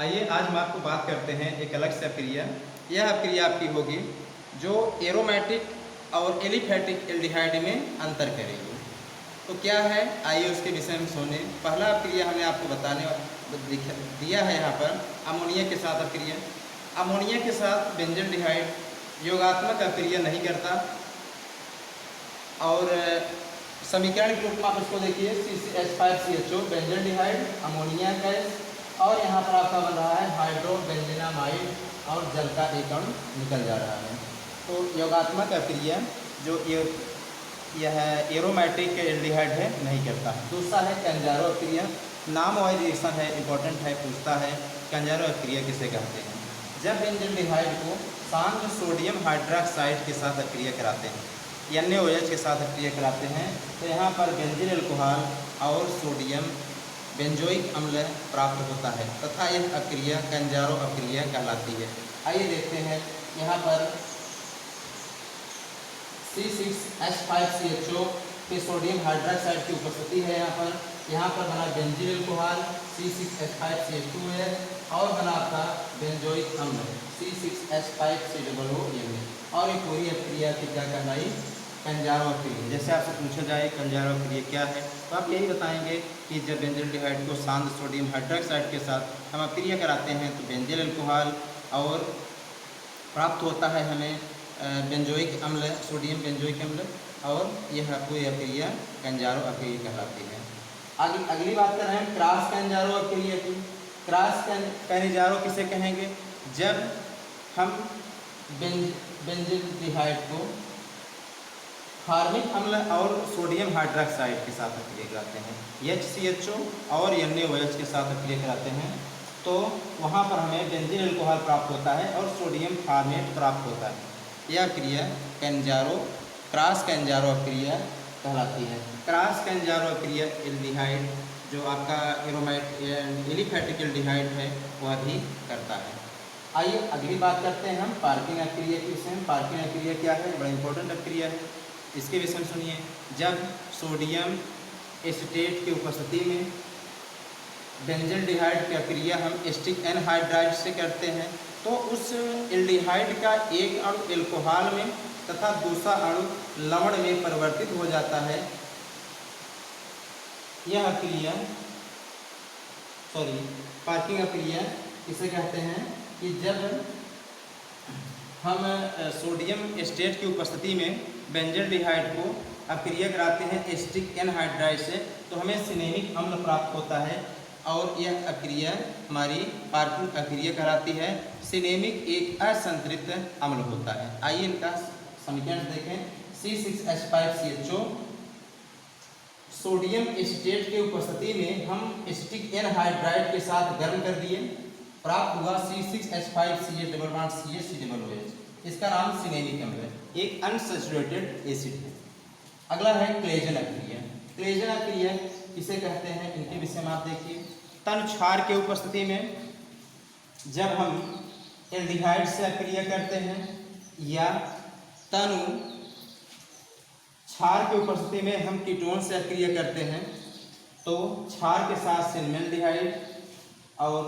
आइए आज हम आपको बात करते हैं एक अलग सा अप्रिया। यह अप्रिया आपकी होगी जो एरोमेटिक और एलिफैटिक एल्डिहाइड में अंतर करेगी। तो क्या है, आइए उसके विषय में सुने। पहला अप्रिया हमने आपको दिया है यहाँ पर अमोनिया के साथ अप्रिया। अमोनिया के साथ बेंजल्डिहाइड योगात्मक अप्रिया नहीं करता और समीकरण के रूप में आप इसको देखिए CCH5CHO बेंजल्डिहाइड अमोनिया गैस और यहाँ पर आपका बन रहा है हाइड्रोबेंजीनामाइड और जल का एक अणु निकल जा रहा है। तो योगात्मक अप्रिया जो यह एरोमेटिक एल्डिहाइड है नहीं करता। दूसरा है कंजारो अप्रिया। नाम वाइज रिएक्शन है, इंपॉर्टेंट है, पूछता है कंजारो अप्रिया किसे कहते हैं। जब बेंजल्डिहाइड को शांत सोडियम हाइड्रोक्साइड के साथ अप्रिया कराते हैं, NaOH के साथ अप्रिया कराते हैं, तो यहाँ पर बेंजील अल्कोहल और सोडियम बेंजोइक अम्ल प्राप्त होता है तथा यह अक्रिया कंजारो अक्रिया कहलाती है। आइए देखते हैं यहाँ पर C6H5CHO के सोडियम हाइड्रोक्साइड की उपस्थिति है। यहाँ पर बना बेंजील अल्कोहल C6H5CH2 है और बना आपका बेंजोइक अम्ल C6H5COO और ये पूरी अक्रिया की क्या कहलाई कंजारो अक्रिया। जैसे आपसे पूछा जाए कंजारो अक्रिया क्या है, तो आप यही बताएंगे कि जब बेंजल्डिहाइड को शांत सोडियम हाइड्रोक्साइड के साथ हम अक्रिया कराते हैं तो बेंजील अल्कोहल और प्राप्त होता है हमें बेंजोइक अम्ल, सोडियम बेंजोइक अम्ल, और यह पूरी अक्रिया कंजारो अक्रिया कहलाती है। आगे अगली बात कर रहे हैं क्रॉस कंजारो अक्रिया की। क्रॉस कंजारो किसे कहेंगे? जब हम बेंजल्डिहाइड को फार्मिक अम्ल और सोडियम हाइड्रोक्साइड के साथ अक्रिया कराते हैं, HCHO और NaOH के साथ अक्रिया कराते हैं, तो वहाँ पर हमें बेंजील अल्कोहल प्राप्त होता है और सोडियम फार्मेट प्राप्त होता है। यह क्रिया क्रॉस कंजारो अक्रिया कहलाती है। क्रॉस कंजारो अक्रिया एल्डिहाइड जो आपका एलिफैटिक एल्डिहाइड है वह भी करता है। आइए अगली बात करते हैं हम पार्किंग अक्रिया की विषय में। पार्किंग अक्रिया क्या है? बड़ा इंपॉर्टेंट अक्रिया है, इसके विषय में सुनिए। जब सोडियम एसीटेट की उपस्थिति में बेंजल्डिहाइड की अक्रिया हम एसिटिक एनहाइड्राइड से करते हैं तो उस एल्डिहाइड का एक अणु एल्कोहल में तथा दूसरा अणु लवण में परिवर्तित हो जाता है। यह अक्रिया पार्किंग अक्रिया किसे कहते हैं कि जब हम सोडियम एस्टेट की उपस्थिति में बेंजल्डिहाइड को अक्रिया कराते हैं एसिटिक एनहाइड्राइड से तो हमें सिनेमिक अम्ल प्राप्त होता है और यह अक्रिया हमारी पार्किंग अक्रिया कहलाती है। सिनेमिक एक असंतृप्त अम्ल होता है। आइए इनका समीकरण देखें। C6H5CHO सोडियम एसिटेट की उपस्थिति में हम एसिटिक एनहाइड्राइड के साथ गर्म कर दिए, प्राप्त हुआ C6H5CH CH। इसका नाम सिनेमिक अम्ल है, एक अनसैचुरेटेड एसिड है। अगला है क्लेजन अक्रिया। क्लेजन अक्रिया किसे कहते हैं, इनके विषय में आप देखिए। तनु क्षार के उपस्थिति में जब हम एल्डिहाइड से अक्रिया करते हैं या तनु क्षार की उपस्थिति में हम कीटोन से अक्रिया करते हैं तो क्षार के साथ सिनेल्डिहाइड और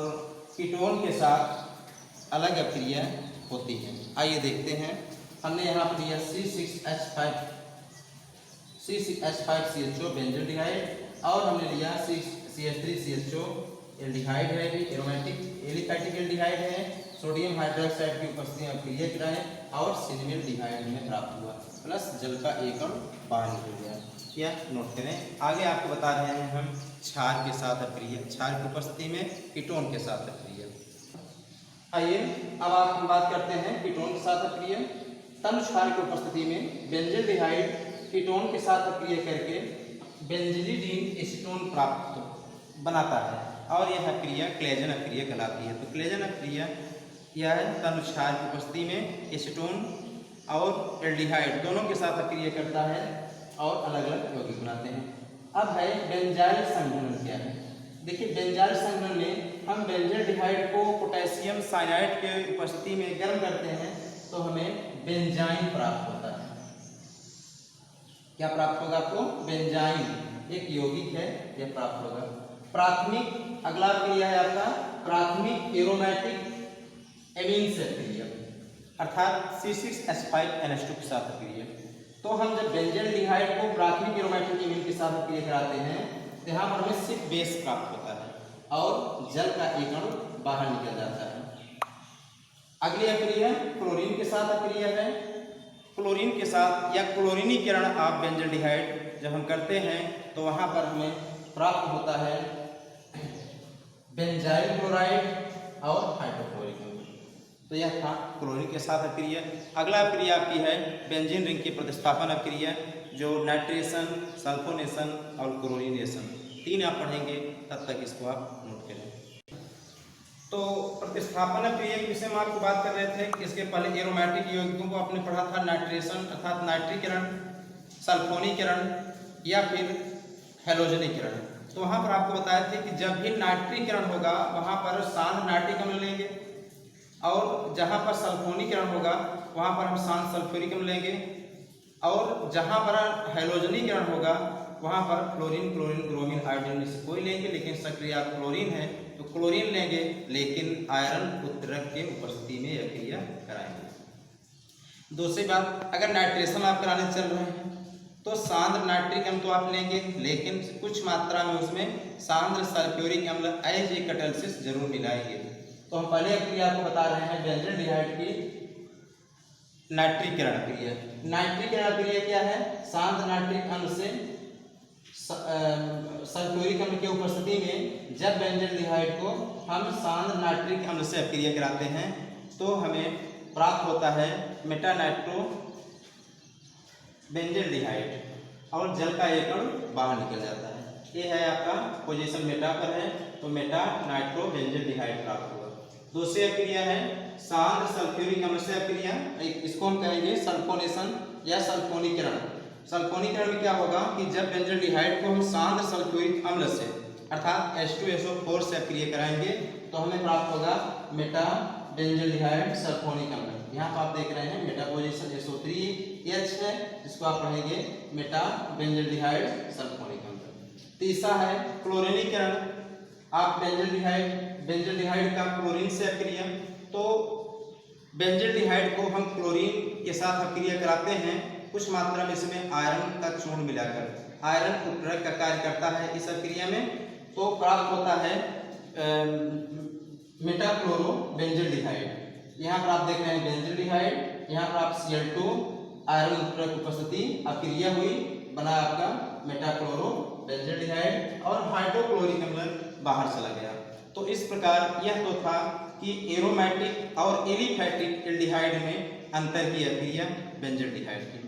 कीटोन के साथ अलग अक्रिया होती है। आइए देखते हैं। हमने यहाँ पर लिया C6H5CHO बेंजल्डिहाइड और हमने लिया CH3CHO एल्डिहाइड है, एरोमेटिक एलिफैटिक एल्डिहाइड है, सोडियम हाइड्रोक्साइड की उपस्थिति में अक्रिया कराएं और सिनेल्डिहाइड में प्राप्त हुआ प्लस जल का एक अणु बाहर निकल गया। यह नोट करें। आगे आपको बता रहे हैं हम क्षार के साथ अक्रिया, क्षार की उपस्थिति में कीटोन के साथ अक्रिया। आइए अब आप बात करते हैं कीटोन के साथ अक्रिया। तनु क्षार की उपस्थिति में बेंजल्डिहाइड कीटोन के साथ अक्रिया करके बेंजिलिडीन एसीटोन प्राप्त बनाता है और यह अक्रिया क्लेजन अक्रिया कहलाती है। तो क्लेजन अक्रिया यह तनु क्षार की उपस्थिति में एसीटोन और एल्डिहाइड दोनों के साथ अक्रिया करता है और अलग अलग यौगिक बनाते हैं। अब है बेंजाइल संघनन क्या है। देखिए बेंजाइल संघनन में हम बेंजल्डिहाइड को पोटेशियम साइनाइड के उपस्थिति में गर्म करते हैं तो हमें बेंजाइन प्राप्त होता है। क्या प्राप्त होगा आपको? बेंजाइन एक यौगिक है, यह प्राप्त होगा। प्राथमिक अगला क्रिया है आपका प्राथमिक एरोमेटिक एमीन से अक्रिय, अर्थात C6H5NH2 के साथ अक्रिय। तो हम जब बेंजल्डिहाइड को प्राथमिक एरोमेटिक एमीन के साथ अक्रिय कराते हैं तो यहाँ पर हमें सिर्फ बेस प्राप्त होता है और जल का एक अणु बाहर निकल जाता है। अगली अक्रिया क्लोरीन के साथ अक्रिया है। क्लोरीन के साथ या क्लोरीनीकरण आप बेंजल्डिहाइड जब हम करते हैं तो वहाँ पर हमें प्राप्त होता है बेंजाइल क्लोराइड और हाइड्रोक्लोरिक एसिड। तो यह था क्लोरीन के साथ अक्रिया। अगला अक्रिया आपकी है बेंजीन रिंग की प्रतिस्थापन अक्रिया, जो नाइट्रेशन, सल्फोनेशन और क्लोरीनेशन, 3 आप पढ़ेंगे, तब तक इसको आप नोट करें। तो प्रतिस्थापन अक्रिया के विषय में आपको बात कर रहे थे। इसके पहले एरोमेटिक यौगिकों को आपने पढ़ा था नाइट्रेशन अर्थात नाइट्रीकरण, सल्फोनीकरण या फिर हैलोजनीकरण। तो वहाँ पर आपको बताया थे कि जब भी नाइट्रीकरण होगा वहाँ पर सांद्र नाइट्रिक अम्ल लेंगे और जहाँ पर सल्फोनीकरण होगा वहाँ पर हम सांद्र सल्फ्यूरिक अम्ल लेंगे और जहाँ पर हैलोजनीकरण होगा वहाँ पर फ्लोरीन, क्लोरीन, ब्रोमीन, आयोडीन में से कोई लेंगे, लेकिन सक्रिय क्लोरीन है तो क्लोरीन लेंगे, लेकिन आयरन उत्प्रेरक के उपस्थिति में यह क्रिया कराएंगे। दूसरी बात, अगर नाइट्रेशन आप कराने चल रहे हैं तो सांद्र नाइट्रिक अम्ल तो आप लेंगे, लेकिन कुछ मात्रा में उसमें सांद्र सल्फ्यूरिक अम्ल एज ए कैटालिसिस जरूर मिलाएंगे। तो हम पहले क्रिया आपको बता रहे हैं बेंजल्डिहाइड की नाइट्रीकरण क्रिया। नाइट्रीकरण क्रिया क्या है? सांद्र नाइट्रिक अम्ल से सल्फ्यूरिक अम्ल की उपस्थिति में जब बेंजल्डिहाइड को हम सांद्र नाइट्रिक अम्ल से अक्रिया कराते हैं तो हमें प्राप्त होता है मेटा नाइट्रो बेंजल्डिहाइड और जल का एक अणु बाहर निकल जाता है। ये है आपका पोजीशन मेटा पर है तो मेटा नाइट्रो बेंजल्डिहाइड प्राप्त हुआ। दूसरी अक्रिया है सांद्र सल्फ्यूरिक अम्ल से अक्रिया, इसको हम कहेंगे सल्फोनेशन या सल्फोनीकरण। सल्फोनीकरण में क्या होगा कि जब बेंजल्डिहाइड को हम सांद्र सल्फ्यूरिक अम्ल से अर्थात H2SO4 से अक्रिया कराएंगे तो हमें प्राप्त होगा मेटा बेंजल्डिहाइड सल्फोनिक अम्ल। यहाँ पर आप देख रहे हैं मेटा पोजीशन SO3H है, जिसको आप पढ़ेंगे मेटा बेंजल्डिहाइड सल्फोनिक अम्ल। तीसरा है क्लोरीनीकरण। आप बेंजल्डिहाइड का क्लोरीन से अक्रिया, तो बेंजल्डिहाइड को हम क्लोरीन के साथ अक्रिया कराते हैं, कुछ मात्रा में इसमें आयरन का चूर्ण मिलाकर। आयरन उत्प्रेरक का कार्य करता है इस अक्रिया में, तो प्राप्त होता है मेटाक्लोरो बेंजल्डिहाइड। यहाँ पर आप देख रहे हैं बेंजल्डिहाइड, यहाँ पर आप Cl2 आयरन उत्प्रेरक उपस्थिति अक्रिया हुई, बना आपका मेटाक्लोरो बेंजल्डिहाइड और हाइड्रोक्लोरिक अम्ल बाहर चला गया। तो इस प्रकार यह तो था कि एरोमेटिक और एलिफैटिक एल्डिहाइड में अंतर की अक्रिया बेंजल्डिहाइड की।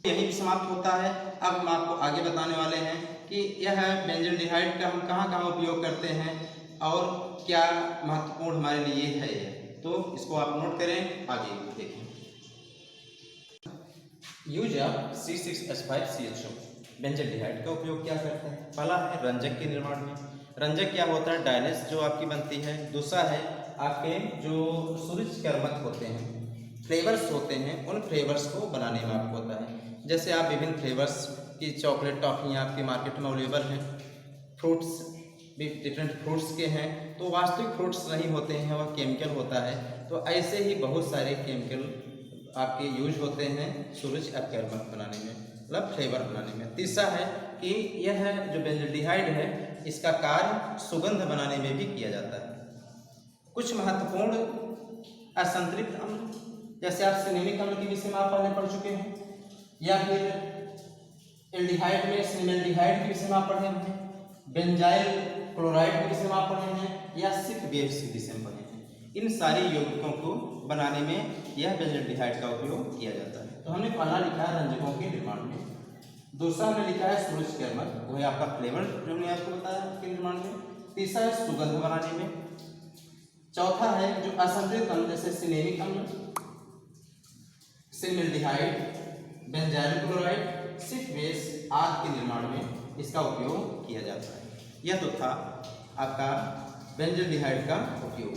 यही समाप्त होता है। अब हम आपको आगे बताने वाले हैं कि यह बेंजल्डिहाइड का हम कहाँ कहाँ उपयोग करते हैं और क्या महत्वपूर्ण हमारे लिए है यह, तो इसको आप नोट करें, आगे देखें। यूज ऑफ C6H5CHO बेंजल्डिहाइड का उपयोग क्या करते हैं? पहला है रंजक के निर्माण में। रंजक क्या होता है? डायनेस जो आपकी बनती है। दूसरा है आपके जो सूरजकर्मक होते हैं, फ्लेवर्स होते हैं, उन फ्लेवर्स को बनाने में आपको होता है। जैसे आप विभिन्न फ्लेवर्स की चॉकलेट टॉफियाँ आपके मार्केट में अवेलेबल हैं, फ्रूट्स भी डिफरेंट फ्रूट्स के हैं, तो वास्तविक फ्रूट्स नहीं होते हैं, वह केमिकल होता है। तो ऐसे ही बहुत सारे केमिकल आपके यूज होते हैं सूरजकर्मक बनाने में, मतलब फ्लेवर बनाने में। तीसरा है कि यह जो बेंजल्डिहाइड है इसका कार्य सुगंध बनाने में भी किया जाता है। कुछ महत्वपूर्ण असंतृप्त अम्ल, जैसे आप सिनेमिक अम्ल के विषय में आप पहले पढ़ चुके हैं, या फिर एल्डिहाइड में सिनेमल्डिहाइड के विषय में आप पढ़े हैं, बेंजाइल क्लोराइड के विषय में आप पढ़े हैं, या सिर्फ बेस के विषय में पढ़े हैं। इन सारे यौगिकों को बनाने में यह बेंजल्डिहाइड का उपयोग किया जाता है। तो हमने पहला लिखा है रंजकों के निर्माण में, दूसरा हमने लिखा है सूरजकर्मक, वो है आपका फ्लेवर जो हमने आपको बताया के निर्माण में। तीसरा है सुगंध बनाने में। चौथा है जो असंतृप्त अम्ल जैसे सिनेमिक अम्ल, सिनेमल्डिहाइड, बेंजाइल क्लोराइड, सिर्फ बेस आदि के निर्माण में इसका उपयोग किया जाता है। यह तो था आपका बेंजल्डिहाइड का उपयोग,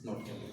नोट करिए।